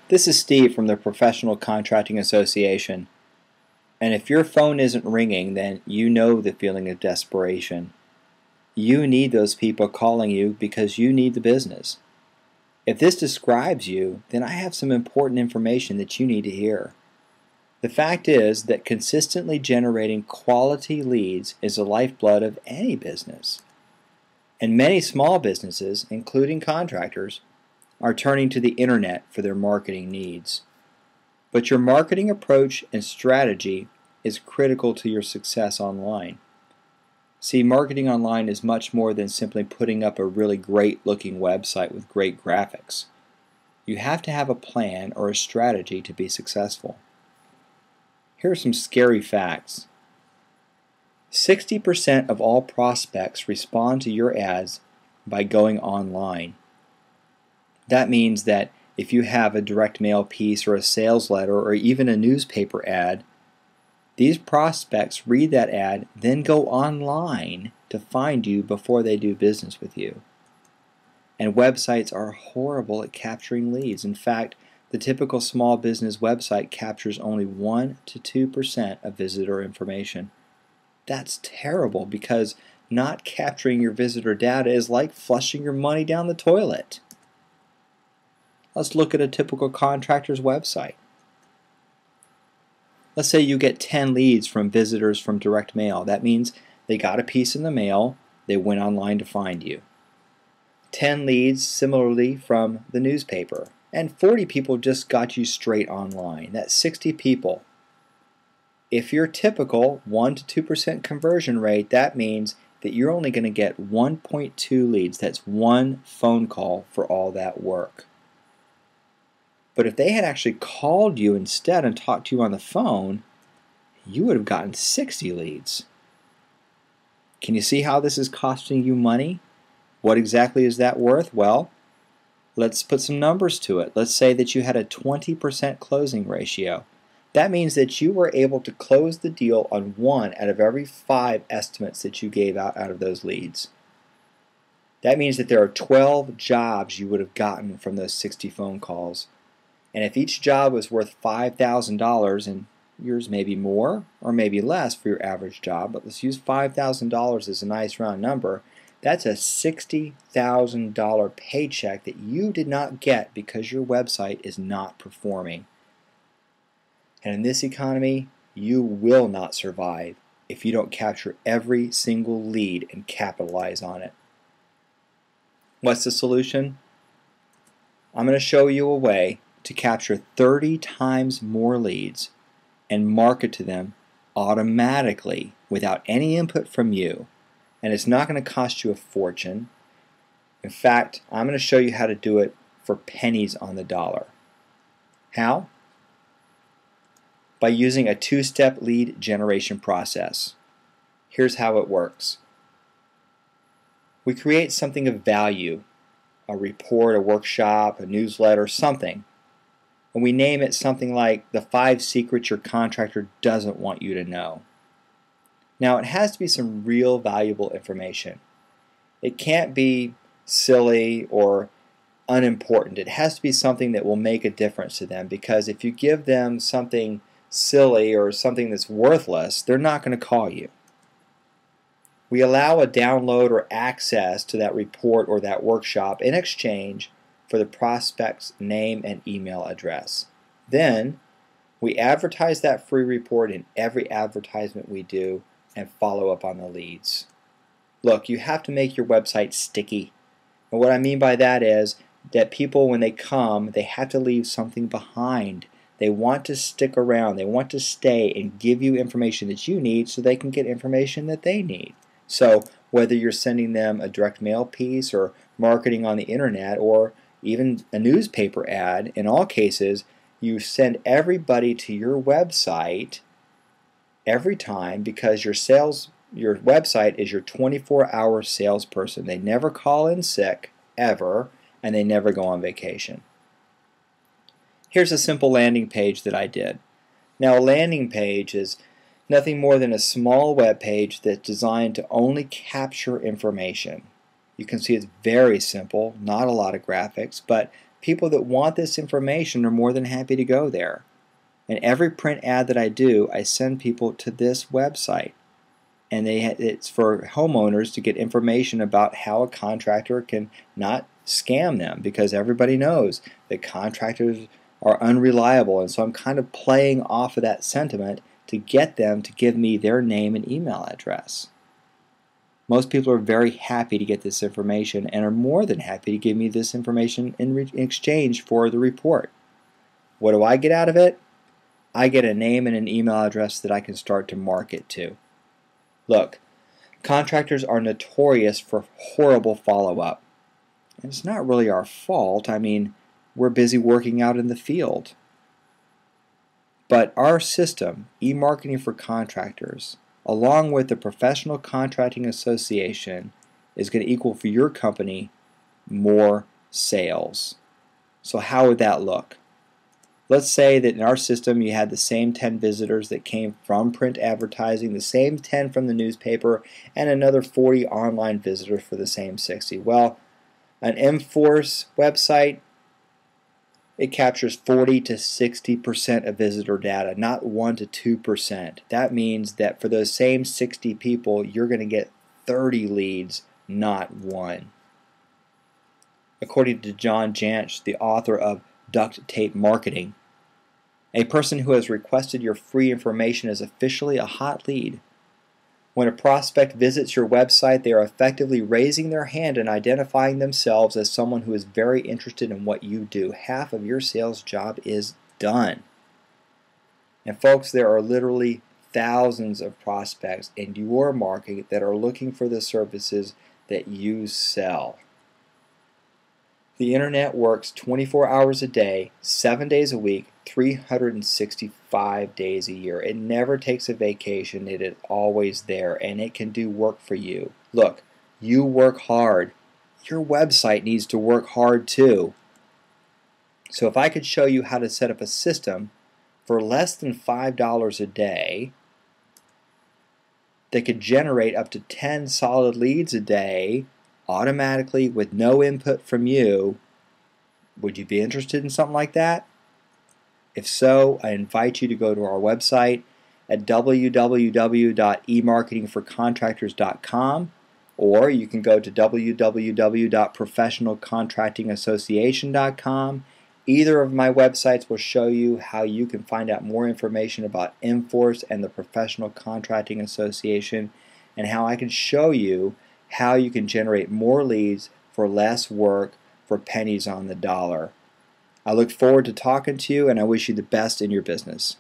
This is Steve from the Professional Contracting Association. And if your phone isn't ringing, then you know the feeling of desperation. You need those people calling you because you need the business. If this describes you, then I have some important information that you need to hear. The fact is that consistently generating quality leads is the lifeblood of any business. And many small businesses, including contractors, are turning to the internet for their marketing needs. But your marketing approach and strategy is critical to your success online. See, marketing online is much more than simply putting up a really great looking website with great graphics. You have to have a plan or a strategy to be successful. Here are some scary facts. 60% of all prospects respond to your ads by going online. That means that if you have a direct mail piece or a sales letter or even a newspaper ad, these prospects read that ad, then go online to find you before they do business with you. And websites are horrible at capturing leads. In fact, the typical small business website captures only 1 to 2% of visitor information. That's terrible because not capturing your visitor data is like flushing your money down the toilet. Let's look at a typical contractor's website. Let's say you get 10 leads from visitors from direct mail. That means they got a piece in the mail, they went online to find you. 10 leads similarly from the newspaper. And 40 people just got you straight online. That's 60 people. If your typical 1 to 2% conversion rate, that means that you're only going to get 1.2 leads. That's one phone call for all that work. But if they had actually called you instead and talked to you on the phone, you would have gotten 60 leads. Can you see how this is costing you money? What exactly is that worth? Well, let's put some numbers to it. Let's say that you had a 20% closing ratio. That means that you were able to close the deal on 1 out of every 5 estimates that you gave out of those leads. That means that there are 12 jobs you would have gotten from those 60 phone calls. And if each job was worth $5,000, and yours may be more or maybe less for your average job, but let's use $5,000 as a nice round number, that's a $60,000 paycheck that you did not get because your website is not performing. And in this economy, you will not survive if you don't capture every single lead and capitalize on it. What's the solution? I'm going to show you a way to capture 30 times more leads and market to them automatically without any input from you. And it's not going to cost you a fortune. In fact, I'm going to show you how to do it for pennies on the dollar. How? By using a 2-step lead generation process. Here's how it works. We create something of value, a report, a workshop, a newsletter, something. And we name it something like the 5 secrets your contractor doesn't want you to know. Now it has to be some real valuable information. It can't be silly or unimportant. It has to be something that will make a difference to them, because if you give them something silly or something that's worthless, they're not going to call you. We allow a download or access to that report or that workshop in exchange for the prospect's name and email address. Then we advertise that free report in every advertisement we do and follow up on the leads. Look, you have to make your website sticky. And what I mean by that is that people, when they come, they have to leave something behind. They want to stick around. They want to stay and give you information that you need so they can get information that they need. So whether you're sending them a direct mail piece or marketing on the internet or even a newspaper ad, in all cases, you send everybody to your website every time because your website is your 24-hour salesperson. They never call in sick, ever, and they never go on vacation. Here's a simple landing page that I did. Now, a landing page is nothing more than a small web page that's designed to only capture information. You can see it's very simple, not a lot of graphics, but people that want this information are more than happy to go there. And every print ad that I do, I send people to this website. And it's for homeowners to get information about how a contractor can not scam them, because everybody knows that contractors are unreliable. And so I'm kind of playing off of that sentiment to get them to give me their name and email address. Most people are very happy to get this information and are more than happy to give me this information in exchange for the report. What do I get out of it? I get a name and an email address that I can start to market to. Look, contractors are notorious for horrible follow-up. And it's not really our fault. I mean, we're busy working out in the field. But our system, eMarketing for Contractors, along with the Professional Contracting Association, is going to equal for your company more sales. So how would that look? Let's say that in our system you had the same 10 visitors that came from print advertising, the same 10 from the newspaper, and another 40 online visitors for the same 60. Well, an mForce website, it captures 40 to 60% of visitor data, not 1 to 2%. That means that for those same 60 people, you're going to get 30 leads, not 1. According to John Jantsch, the author of Duct Tape Marketing, a person who has requested your free information is officially a hot lead. When a prospect visits your website, they are effectively raising their hand and identifying themselves as someone who is very interested in what you do. Half of your sales job is done. And folks, there are literally thousands of prospects in your market that are looking for the services that you sell. The internet works 24 hours a day, 7 days a week, 365 days a year. It never takes a vacation. It is always there, and it can do work for you. Look, you work hard. Your website needs to work hard too. So if I could show you how to set up a system for less than $5 a day that could generate up to 10 solid leads a day automatically with no input from you, would you be interested in something like that? If so, I invite you to go to our website at www.emarketingforcontractors.com, or you can go to www.professionalcontractingassociation.com. Either of my websites will show you how you can find out more information about mForce and the Professional Contracting Association, and how I can show you how you can generate more leads for less work for pennies on the dollar. I look forward to talking to you, and I wish you the best in your business.